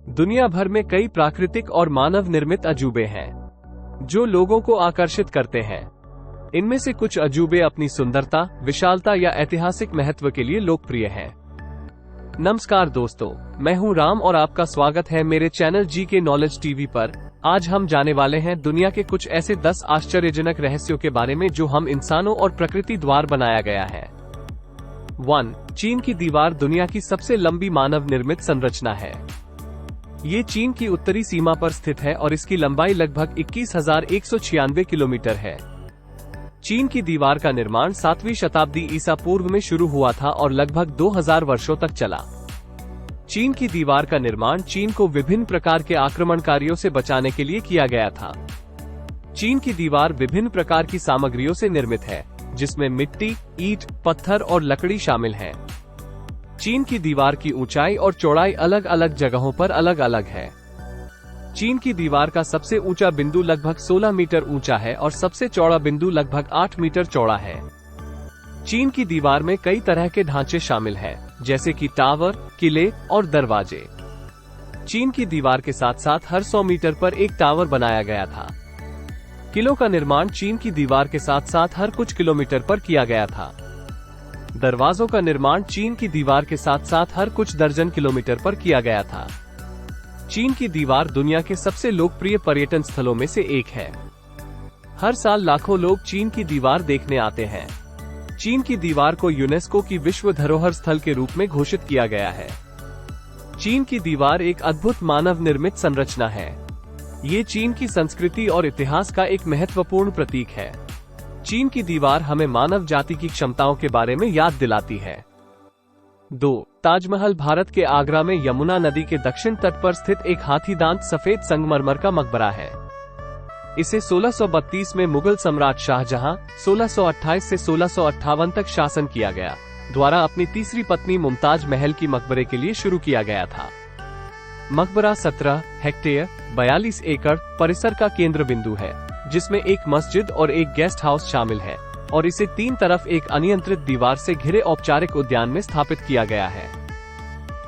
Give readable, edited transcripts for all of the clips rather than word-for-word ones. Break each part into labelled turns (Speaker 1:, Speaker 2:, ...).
Speaker 1: दुनिया भर में कई प्राकृतिक और मानव निर्मित अजूबे हैं जो लोगों को आकर्षित करते हैं। इनमें से कुछ अजूबे अपनी सुंदरता, विशालता या ऐतिहासिक महत्व के लिए लोकप्रिय हैं। नमस्कार दोस्तों, मैं हूं राम और आपका स्वागत है मेरे चैनल जीके नॉलेज टीवी पर। आज हम जाने वाले हैं दुनिया के कुछ ऐसे 10 आश्चर्यजनक रहस्यों के बारे में जो हम इंसानों और प्रकृति द्वारा बनाया गया है। 1. चीन की दीवार दुनिया की सबसे लंबी मानव निर्मित संरचना है। ये चीन की उत्तरी सीमा पर स्थित है और इसकी लंबाई लगभग 21,196 किलोमीटर है। चीन की दीवार का निर्माण 7वीं शताब्दी ईसा पूर्व में शुरू हुआ था और लगभग 2000 वर्षों तक चला। चीन की दीवार का निर्माण चीन को विभिन्न प्रकार के आक्रमणकारियों से बचाने के लिए किया गया था। चीन की दीवार विभिन्न प्रकार की सामग्रियों से निर्मित है, जिसमें मिट्टी, ईंट, पत्थर और लकड़ी शामिल है। चीन की दीवार की ऊंचाई और चौड़ाई अलग अलग जगहों पर अलग अलग है। चीन की दीवार का सबसे ऊंचा बिंदु लगभग 16 मीटर ऊंचा है और सबसे चौड़ा बिंदु लगभग 8 मीटर चौड़ा है। चीन की दीवार में कई तरह के ढांचे शामिल हैं, जैसे कि टावर, किले और दरवाजे। चीन की दीवार के साथ साथ हर 100 मीटर पर एक टावर बनाया गया था। किलों का निर्माण चीन की दीवार के साथ साथ हर कुछ किलोमीटर पर किया गया था। दरवाजों का निर्माण चीन की दीवार के साथ साथ हर कुछ दर्जन किलोमीटर पर किया गया था। चीन की दीवार दुनिया के सबसे लोकप्रिय पर्यटन स्थलों में से एक है। हर साल लाखों लोग चीन की दीवार देखने आते हैं। चीन की दीवार को यूनेस्को की विश्व धरोहर स्थल के रूप में घोषित किया गया है। चीन की दीवार एक अद्भुत मानव निर्मित संरचना है। ये चीन की संस्कृति और इतिहास का एक महत्वपूर्ण प्रतीक है। चीन की दीवार हमें मानव जाति की क्षमताओं के बारे में याद दिलाती है। 2. ताजमहल भारत के आगरा में यमुना नदी के दक्षिण तट पर स्थित एक हाथी दांत सफेद संगमरमर का मकबरा है। इसे 1632 में मुगल सम्राट शाहजहां 1628 से 1658 तक शासन किया गया द्वारा अपनी तीसरी पत्नी मुमताज महल की मकबरे के लिए शुरू किया गया था। मकबरा 17 हेक्टेयर 42 एकड़ परिसर का केंद्र बिंदु है, जिसमें एक मस्जिद और एक गेस्ट हाउस शामिल है और इसे 3 तरफ एक अनियंत्रित दीवार से घिरे औपचारिक उद्यान में स्थापित किया गया है।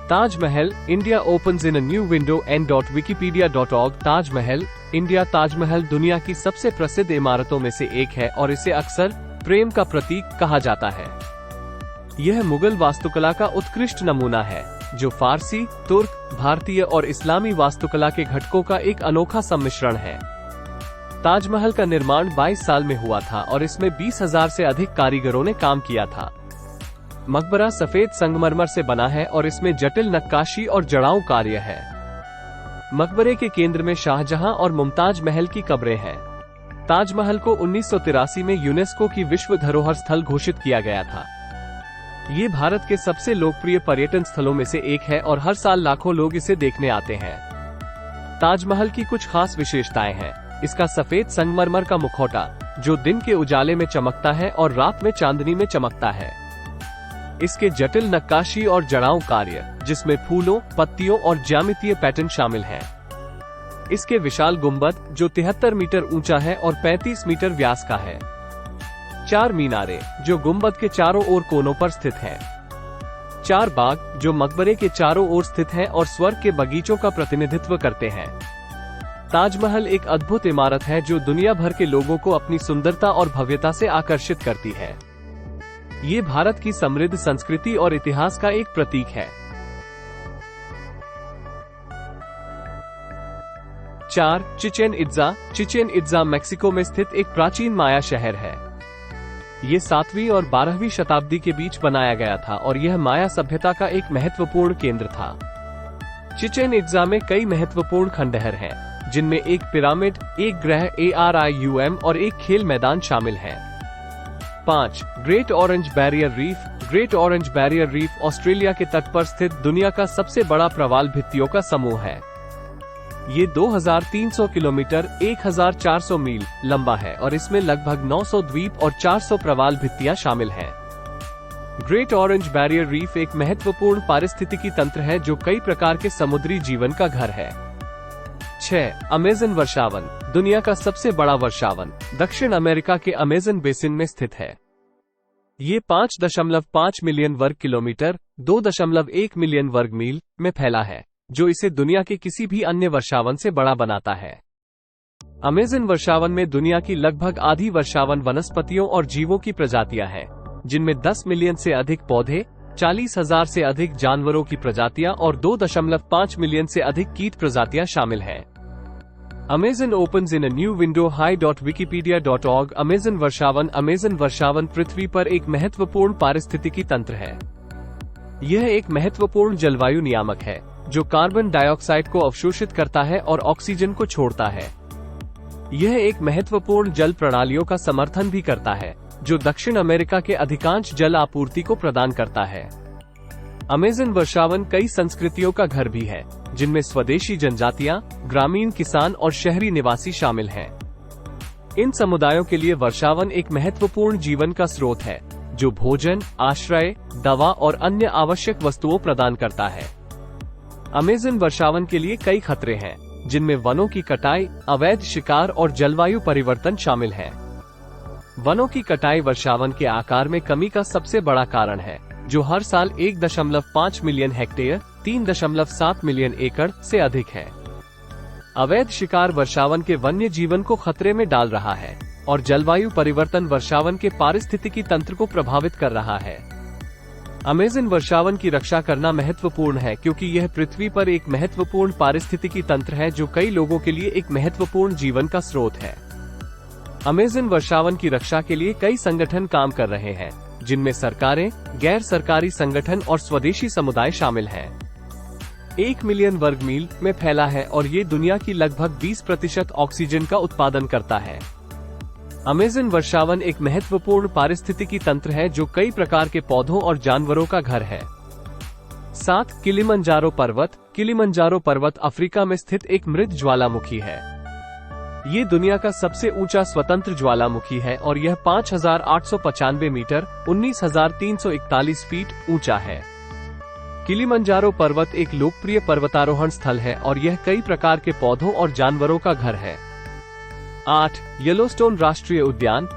Speaker 1: Taj Mahal India opens in a new window n.wikipedia.org। Taj Mahal India Taj Mahal दुनिया की सबसे प्रसिद्ध इमारतों में से एक है और इसे अक्सर प्रेम का प्रतीक कहा जाता है। यह मुगल वास्तुकला का उत्कृष्ट नमूना है, जो फारसी, तुर्क, भारतीय और इस्लामी वास्तुकला के घटकों का एक अनोखा सम्मिश्रण है। ताजमहल का निर्माण 22 साल में हुआ था और इसमें 20,000 से अधिक कारीगरों ने काम किया था। मकबरा सफेद संगमरमर से बना है और इसमें जटिल नक्काशी और जड़ाऊ कार्य है। मकबरे के केंद्र में शाहजहां और मुमताज महल की कब्रें हैं। ताजमहल को 1983 में यूनेस्को की विश्व धरोहर स्थल घोषित किया गया था। ये भारत के सबसे लोकप्रिय पर्यटन स्थलों में से एक है और हर साल लाखों लोग इसे देखने आते हैं। ताजमहल की कुछ खास विशेषताएं हैं। इसका सफेद संगमरमर का मुखौटा, जो दिन के उजाले में चमकता है और रात में चांदनी में चमकता है। इसके जटिल नक्काशी और जड़ाऊ कार्य, जिसमें फूलों, पत्तियों और ज्यामितीय पैटर्न शामिल हैं। इसके विशाल गुंबद, जो 73 मीटर ऊंचा है और 35 मीटर व्यास का है। 4 मीनारे, जो गुंबद के चारों ओर कोनों पर स्थित हैं। 4 बाग, जो मकबरे के चारों ओर स्थित हैं और स्वर्ग के बगीचों का प्रतिनिधित्व करते हैं। ताजमहल एक अद्भुत इमारत है जो दुनिया भर के लोगों को अपनी सुंदरता और भव्यता से आकर्षित करती है। ये भारत की समृद्ध संस्कृति और इतिहास का एक प्रतीक है। 4. Chichen Itza. Chichen Itza Mexico में स्थित एक प्राचीन माया शहर है। ये 7वीं और 12वीं शताब्दी के बीच बनाया गया था और यह माया सभ्यता का एक महत्वपूर्ण केंद्र था। चिचेन इट्जा में कई महत्वपूर्ण खंडहर हैं, जिनमें एक पिरामिड, एक ग्रह ARIUM और एक खेल मैदान शामिल है। 5. Great orange barrier reef. Great orange barrier reef Australia के तट पर स्थित दुनिया का सबसे बड़ा प्रवाल भित्तियों का समूह है। ये 2300 किलोमीटर 1400 मील लंबा है और इसमें लगभग 900 द्वीप और 400 प्रवाल भित्तियां शामिल हैं। ग्रेट ऑरेंज बैरियर रीफ एक महत्वपूर्ण पारिस्थितिकी तंत्र है जो कई प्रकार के समुद्री जीवन का घर है। 6. अमेज़न वर्षावन। दुनिया का सबसे बड़ा वर्षावन दक्षिण अमेरिका के अमेज़न बेसिन में स्थित है। ये 5.5 मिलियन वर्ग किलोमीटर 2.1 मिलियन वर्ग मील में फैला है। जो इसे दुनिया के किसी भी अन्य वर्षावन से बड़ा बनाता है। अमेज़न वर्षावन में दुनिया की लगभग आधी वर्षावन वनस्पतियों और जीवों की प्रजातियां हैं, जिनमें 10 मिलियन से अधिक पौधे, 40,000 से अधिक जानवरों की प्रजातियां और 2.5 मिलियन से अधिक कीट प्रजातियां शामिल हैं। Amazon opens in a new window. Hi.wikipedia.org Amazon वर्षावन पृथ्वी पर एक महत्वपूर्ण पारिस्थितिकी तंत्र है। यह एक महत्वपूर्ण जलवायु नियामक है जो कार्बन डाइऑक्साइड को अवशोषित करता है और ऑक्सीजन को छोड़ता है। यह एक महत्वपूर्ण जल प्रणालियों का समर्थन भी करता है जो दक्षिण अमेरिका के अधिकांश जल आपूर्ति को प्रदान करता है। अमेज़न वर्षावन कई संस्कृतियों का घर भी है, जिनमें स्वदेशी जनजातियां, ग्रामीण किसान और शहरी निवासी शामिल हैं। इन समुदायों के लिए वर्षावन एक महत्वपूर्ण जीवन का स्रोत है, जो भोजन, आश्रय, दवा और अन्य आवश्यक वस्तुओं प्रदान करता है। अमेज़न वर्षावन के लिए कई खतरे हैं, जिनमें वनों की कटाई, अवैध शिकार और जलवायु परिवर्तन शामिल हैं। वनों की कटाई वर्षावन के आकार में कमी का सबसे बड़ा कारण है, जो हर साल 1.5 मिलियन हेक्टेयर 3.7 मिलियन एकड़ से अधिक है। अवैध शिकार वर्षावन के वन्य जीवन को खतरे में डाल रहा है और जलवायु परिवर्तन वर्षावन के पारिस्थितिकी तंत्र को प्रभावित कर रहा है। अमेज़न वर्षावन की रक्षा करना महत्वपूर्ण है क्योंकि यह पृथ्वी पर एक महत्वपूर्ण पारिस्थितिकी तंत्र है जो कई लोगों के लिए एक महत्वपूर्ण जीवन का स्रोत है। अमेज़न वर्षावन की रक्षा के लिए कई संगठन काम कर रहे हैं, जिनमें सरकारें, गैर सरकारी संगठन और स्वदेशी समुदाय शामिल हैं। 1 मिलियन वर्ग मील में फैला है और ये दुनिया की लगभग 20% ऑक्सीजन का उत्पादन करता है। अमेज़न वर्षावन एक महत्वपूर्ण पारिस्थितिकी तंत्र है जो कई प्रकार के पौधों और जानवरों का घर है। 7 किलिमंजारो पर्वत अफ्रीका में स्थित एक मृत ज्वालामुखी है। ये दुनिया का सबसे ऊंचा स्वतंत्र ज्वालामुखी है और यह 5,895 मीटर 19,341 फीट ऊंचा है। किलिमंजारो पर्वत एक लोकप्रिय पर्वतारोहण स्थल है और यह कई प्रकार के पौधों और जानवरों का घर है। 8 येलोस्टोन राष्ट्रीय उद्यान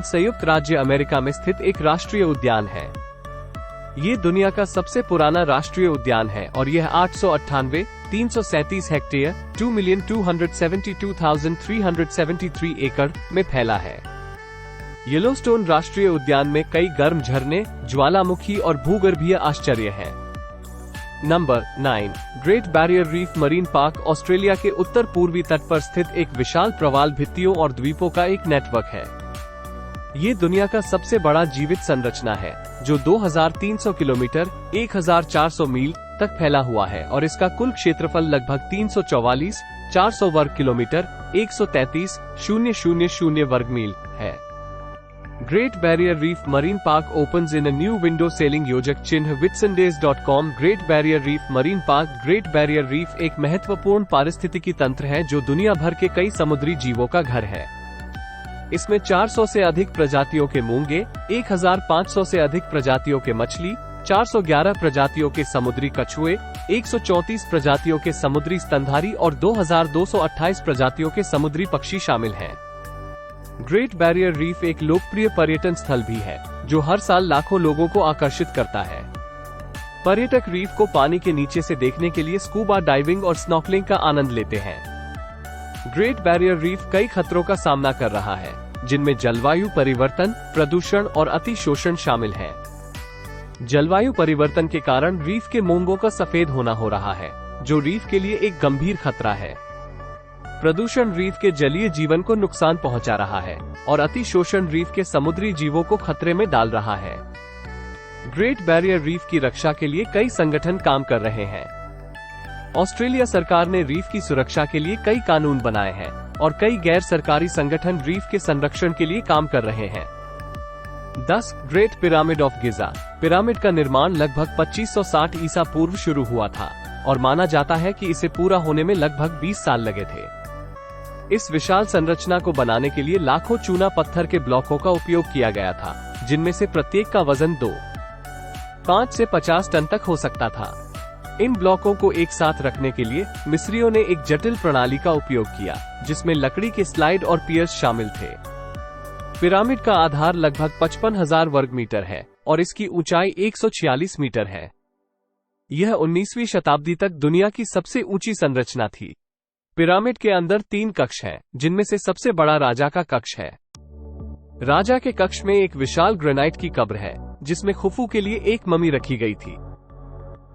Speaker 1: संयुक्त राज्य अमेरिका में स्थित एक राष्ट्रीय उद्यान है। ये दुनिया का सबसे पुराना राष्ट्रीय उद्यान है और यह 898,337 हेक्टेयर 2,272,373 एकड़ में फैला है। येलोस्टोन राष्ट्रीय उद्यान में कई गर्म झरने, ज्वालामुखी और भूगर्भीय आश्चर्य हैं। Number 9 great barrier reef marine park Australia के उत्तर पूर्वी तट पर स्थित एक विशाल प्रवाल भित्तियों और द्वीपों का एक नेटवर्क है। ये दुनिया का सबसे बड़ा जीवित संरचना है जो 2,300 किलोमीटर 1,400 मील तक फैला हुआ है और इसका कुल क्षेत्रफल लगभग 344,400 वर्ग किलोमीटर 133,000 वर्ग मील है। Great barrier reef marine park opens in a new window selling योजक चिन्ह whitsundays.com great barrier reef marine park great barrier reef एक महत्वपूर्ण पारिस्थितिकी तंत्र है जो दुनिया भर के कई समुद्री जीवों का घर है। इसमें 400 से अधिक प्रजातियों के मूंगे, 1,500 से अधिक प्रजातियों के मछली, 411 प्रजातियों के समुद्री कछुए, 134 प्रजातियों के समुद्री स्तनधारी और 2,228 प्रजातियों के समुद्री पक्षी शामिल हैं। ग्रेट बैरियर रीफ एक लोकप्रिय पर्यटन स्थल भी है जो हर साल लाखों लोगों को आकर्षित करता है। पर्यटक रीफ को पानी के नीचे से देखने के लिए स्कूबा डाइविंग और स्नॉर्कलिंग का आनंद लेते हैं। ग्रेट बैरियर रीफ कई खतरों का सामना कर रहा है, जिनमें जलवायु परिवर्तन, प्रदूषण और अतिशोषण शामिल है। जलवायु परिवर्तन के कारण रीफ के मूंगों का सफेद होना हो रहा है, जो रीफ के लिए एक गंभीर खतरा है। प्रदूषण रीफ के जलीय जीवन को नुकसान पहुंचा रहा है और अतिशोषण रीफ के समुद्री जीवों को खतरे में डाल रहा है। ग्रेट बैरियर रीफ की रक्षा के लिए कई संगठन काम कर रहे हैं। ऑस्ट्रेलिया सरकार ने रीफ की सुरक्षा के लिए कई कानून बनाए हैं और कई गैर सरकारी संगठन रीफ के संरक्षण के लिए काम कर रहे हैं। 10 ग्रेट पिरामिड ऑफ गिजा पिरामिड का निर्माण लगभग 2560 ईसा पूर्व शुरू हुआ था और माना जाता है कि इसे पूरा होने में लगभग 20 साल लगे थे। इस विशाल संरचना को बनाने के लिए लाखों चूना पत्थर के ब्लॉकों का उपयोग किया गया था, जिनमें से प्रत्येक का वजन 5 से 50 टन तक हो सकता था। इन ब्लॉकों को एक साथ रखने के लिए मिस्रियों ने एक जटिल प्रणाली का उपयोग किया, जिसमें लकड़ी के स्लाइड और पियर्स शामिल थे। पिरामिड का आधार लगभग 55,000 वर्ग मीटर है और इसकी ऊंचाई 146 मीटर है। यह 19वीं शताब्दी तक दुनिया की सबसे ऊंची संरचना थी। पिरामिड के अंदर 3 कक्ष हैं, जिनमें से सबसे बड़ा राजा का कक्ष है। राजा के कक्ष में एक विशाल ग्रेनाइट की कब्र है, जिसमें खुफू के लिए एक ममी रखी गई थी।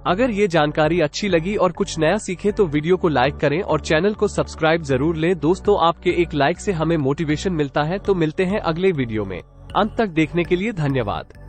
Speaker 1: अगर ये जानकारी अच्छी लगी और कुछ नया सीखे तो वीडियो को लाइक करें और चैनल को सब्सक्राइब जरूर लें। दोस्तों, आपके एक लाइक से हमें मोटिवेशन मिलता है। तो मिलते हैं अगले वीडियो में। अंत तक देखने के लिए धन्यवाद।